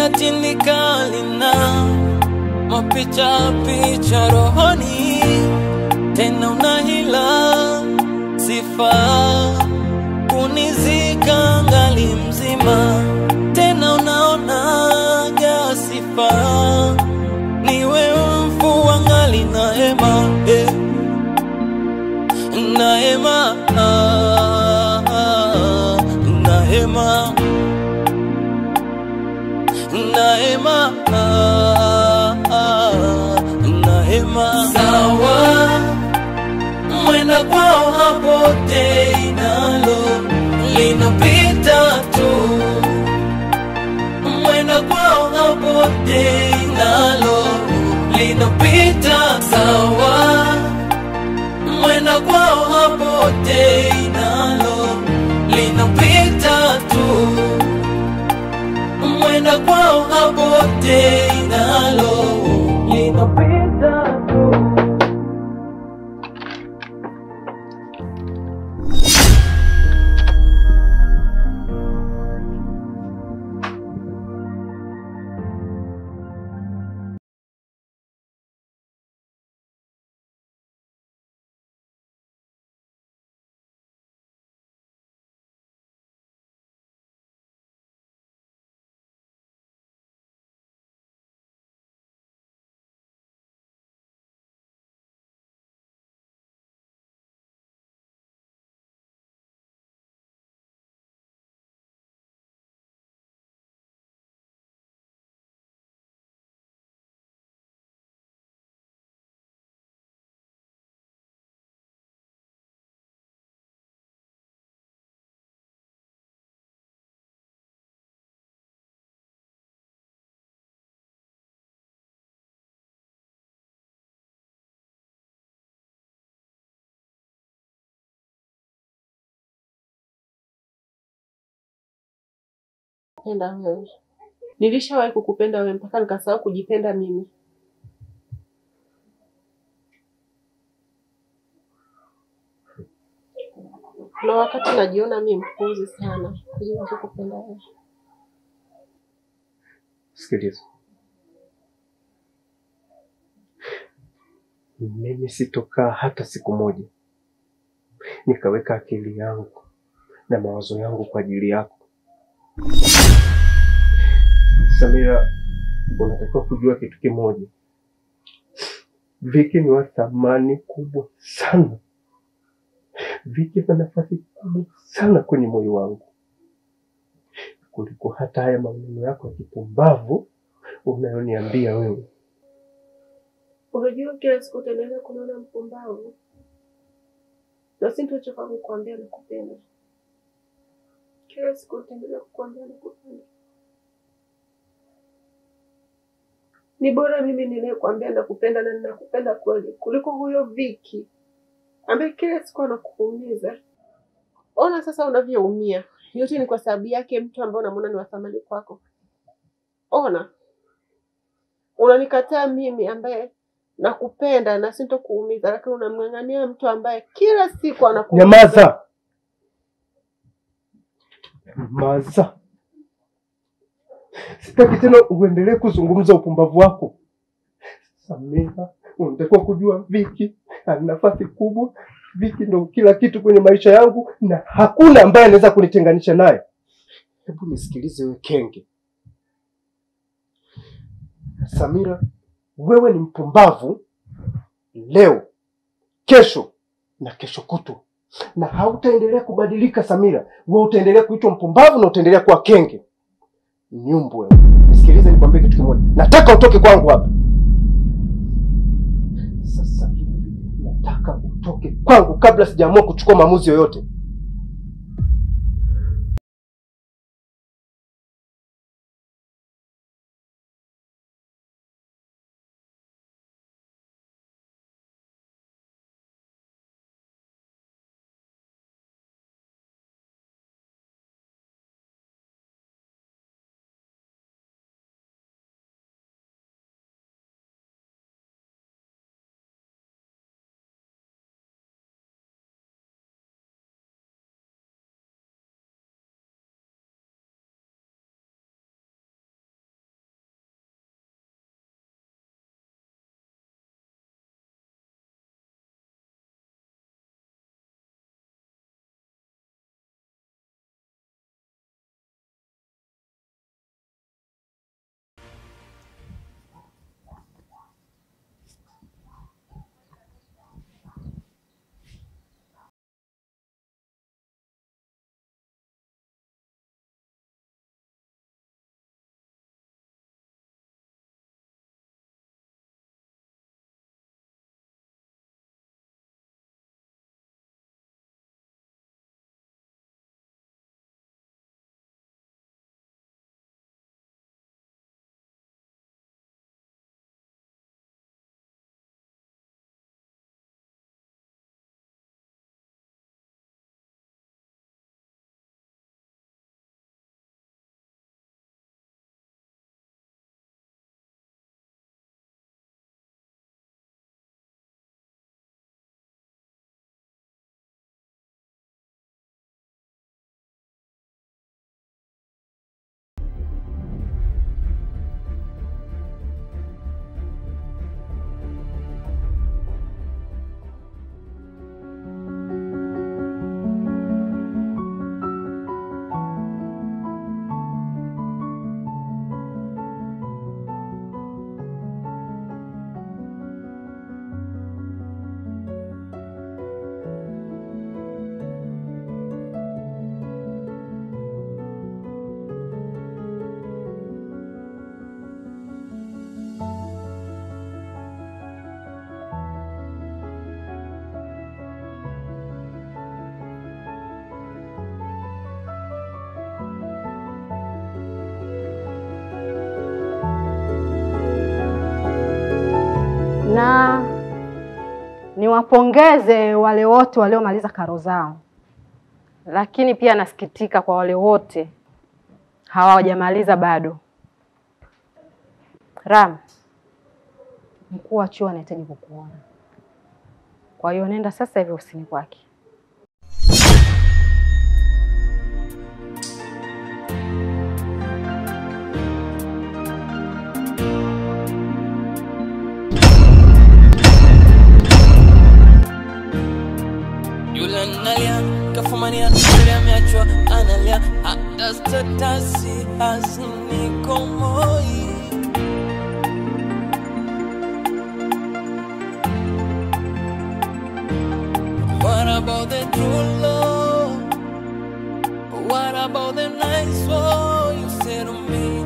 ya tindikali na mapicha picha rohoni, tena unahila sifa kunizika ngali mzima, tena unaonaga sifa niwe mfu wangali na hema, na hema, na hema, na hema, na hema. Sawa mwenda kwao hapo teinalo linapita tu, mwenda kwao hapo teinalo linapita. Sawa mwenda kwao hapo teinalo linapita tu, mwenda kwao hapo teinalo linapita tu. Penda wewe. Nilishawahi kukupenda wewe mpaka nikasahau kujipenda mimi. Na wakati najiona mimi mpuzi sana kujua kukupenda wewe. Sikiliza. Mimi sitokaa hata siku moja nikaweka akili yangu na mawazo yangu kwa ajili yako. Samira, unatakiwa kujua kitu kimoja. Viki ni wa thamani kubwa sana. Viki na nafasi kubwa sana kwenye moyo wangu, kuliko hata haya maneno yako ya kipumbavu unayoniambia wewe. Unajua kila siku utaendelea kuniona mpumbavu. Na sintochoka kukuambia nakupenda. Kila siku utaendelea kukuambia nakupenda. Ni bora mimi niliyekuambia nakupenda na ninakupenda kweli kuliko huyo Viki ambaye kila siku anakuumiza. Ona sasa unavyoumia. Yote ni kwa sababu yake mtu ambaye unamwona ni wa thamani kwako. Ona. Unanikataa mimi ambaye nakupenda na sintokuumiza, lakini unamng'ang'ania mtu ambaye kila siku anakuumiza. Nyamaza. Nyamaza. Sitaki tena uendelee kuzungumza upumbavu wako. Samira, unatakiwa kujua Viki ana nafasi kubwa. Viki ndo kila kitu kwenye maisha yangu na hakuna ambaye anaweza kunitenganisha naye. Hebu nisikilize wewe kenge. Samira, wewe ni mpumbavu leo, kesho na kesho kutu. Na hautaendelea kubadilika Samira. Wewe utaendelea kuitwa mpumbavu na utaendelea kuwa kenge. Nyumbu wewe. Nisikilize nikwambie kitu kimoja. Nataka utoke kwangu hapa. Sasa hivi nataka utoke kwangu kabla sijaamua kuchukua maamuzi yoyote. Niwapongeze wale wote waliomaliza karo zao. Lakini pia nasikitika kwa wale wote hawajamaliza bado. Ram, mkuu wa chuo anahitaji kukuona. Kwa hiyo nenda sasa hivi ofisini kwake. Analia, kafumania, yule ameachwa analia, hata statasi hazinikomoi. What about the true love? What about the nice words you said to me?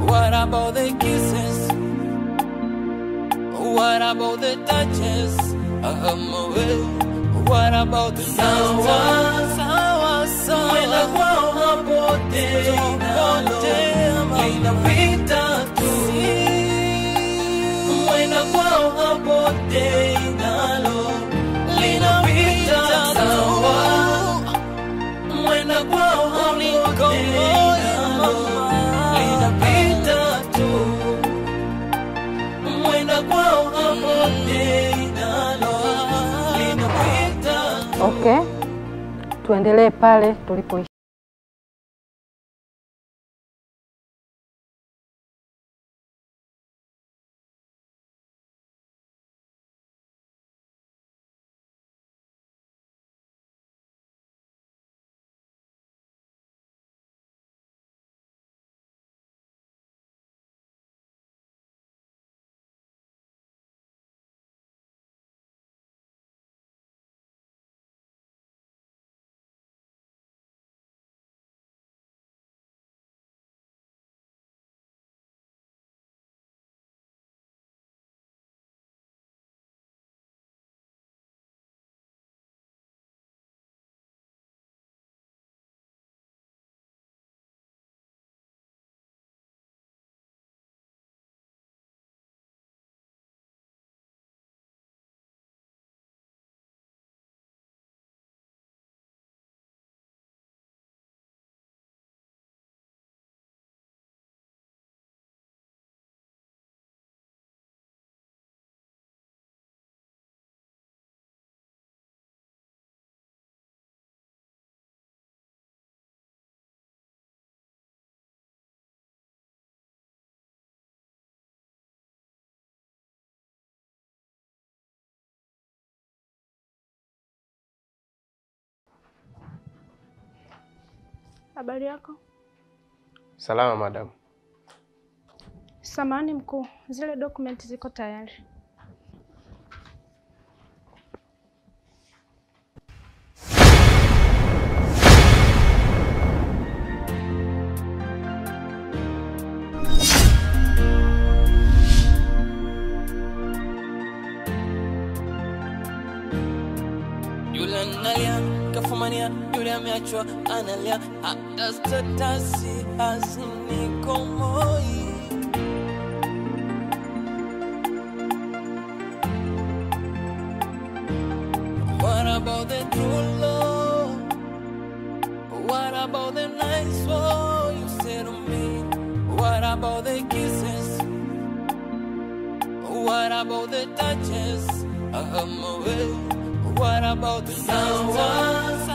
What about the kisses? What about the touches of my will? What about the sawa mwenda kwao hapote nalo linapita tu, mwenda kwao hapote nalo linapita sawa, mwenda kwao hapote nalo linapita tu, mwenda kwao hapote nalo linapita. Okay. Tuendelee pale tulipoishi. Habari yako? Salama madam. Samahani mkuu, zile dokumenti ziko tayari. Yule analia, kafumania, yule ameachwa analia, hata statasi hazinikomoi. What about the true love? What about the nice words you said to me? What about the kisses? What about the touches of my will? What about the sawa